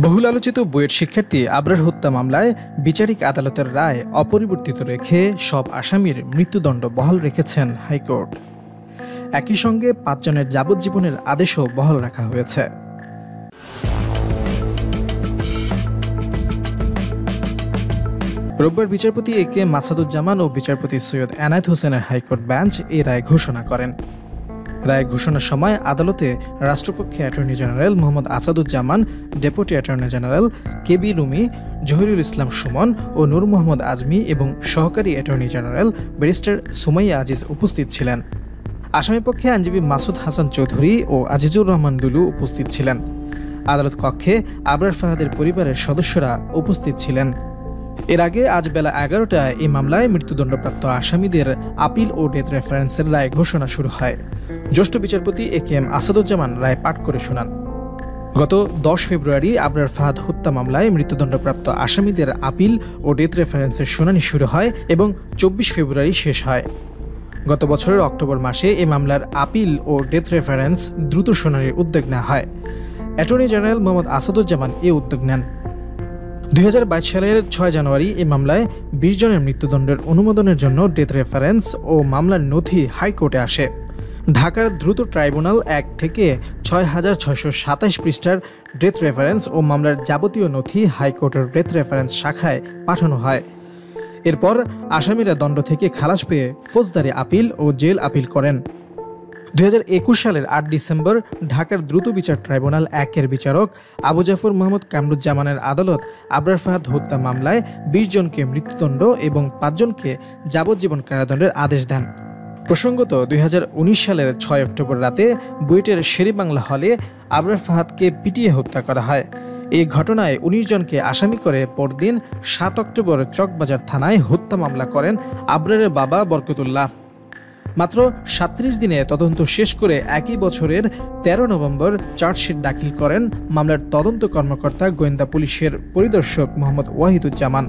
বহুল আলোচিত বুয়েট শিক্ষার্থী আবরার হত্যা মামলায় বিচারিক আদালতের রায় অপরিবর্তিত রেখে সব আসামির মৃত্যুদণ্ড বহাল রেখেছেন হাইকোর্ট। একই সঙ্গে ৫ জনের যাবজ্জীবনের আদেশও বহাল রাখা হয়েছে। রোববার বিচারপতি এ কে মাসাদুজ্জামান ও বিচারপতি সৈয়দ এনায়েত হোসেনের হাইকোর্ট বেঞ্চ এই রায় ঘোষণা করেন। রায় ঘোষণার সময় আদালতে রাষ্ট্রপক্ষে attorney general Mohammad Asaduzzaman, deputy attorney general K B Rumi, Zahirul Islam Sumon ও নূর মোহাম্মদ আজমি এবং সহকারী attorney general barrister Sumaiya Aziz উপস্থিত ছিলেন। আসামিপক্ষে আইনজীবী মাসুদ হাসান চৌধুরী ও আজিজুর রহমান দুলু উপস্থিত ছিলেন। আদালত কক্ষে আবরার ফাহাদের পরিবারের সদস্যরা উপস্থিত ছিলেন। এর আগে আজ বেলা ১১টায় এই মামলায় মৃত্যুদণ্ডপ্রাপ্ত আসামিদের আপিল ও ডেথ রেফারেন্সের রায় ঘোষণা শুরু হয়। জ্যেষ্ঠ বিচারপতি এ কে এম আসাদুজ্জামান রায় পাঠ করে শোনান। গত ১০ ফেব্রুয়ারি আবরার ফাহাদ হত্যা মামলায় মৃত্যুদণ্ডপ্রাপ্ত আসামিদের আপিল ও ডেথ রেফারেন্সের শুনানি শুরু হয় এবং ২৪ ফেব্রুয়ারি শেষ হয়। গত বছরের অক্টোবর মাসে এই মামলার আপিল ও ডেথ রেফারেন্স দ্রুত শুনানির উদ্যোগ নেওয়া হয়। অ্যাটর্নি জেনারেল মোহাম্মদ আসাদুজ্জামান এই উদ্যোগ নেন। ২০২২ সালের ৬ জানুয়ারি এই মামলায় ২০ জনের মৃত্যুদণ্ডের অনুমোদনের জন্য ডেথ রেফারেন্স ও মামলার নথি হাইকোর্টে আসে। ঢাকার দ্রুত ট্রাইব্যুনাল ১ থেকে ৬,৬২৭ পৃষ্ঠার ডেথ রেফারেন্স ও মামলার যাবতীয় নথি হাইকোর্টের ডেথ রেফারেন্স শাখায় পাঠানো হয়। এরপর আসামিরা দণ্ড থেকে খালাস পেয়ে ফৌজদারি আপিল ও জেল আপিল করেন। ২০২১ সালের ৮ ডিসেম্বর ঢাকার দ্রুত বিচার ট্রাইব্যুনাল ১-এর বিচারক আবু জাফর মোহাম্মদ কামরুজ্জামানের আদালত আবরার ফাহাদ হত্যা মামলায় ২০ জনকে মৃত্যুদণ্ড এবং ৫ জনকে যাবজ্জীবন কারাদণ্ডের আদেশ দেন। প্রসঙ্গত ২০১৯ সালের ৬ অক্টোবর রাতে বুয়েটের শেরেবাংলা হলে আবরার ফাহাদকে পিটিয়ে হত্যা করা হয়। এই ঘটনায় ১৯ জনকে আসামি করে পরদিন ৭ অক্টোবর চকবাজার থানায় হত্যা মামলা করেন আবরারের বাবা বরকতুল্লাহ। মাত্র ৩৭ দিনে তদন্ত শেষ করে একই বছরের ১৩ নভেম্বর চার্জশিট দাখিল করেন মামলার তদন্ত কর্মকর্তা গোয়েন্দা পুলিশের পরিদর্শক মোহাম্মদ ওয়াহিদুজ্জামান।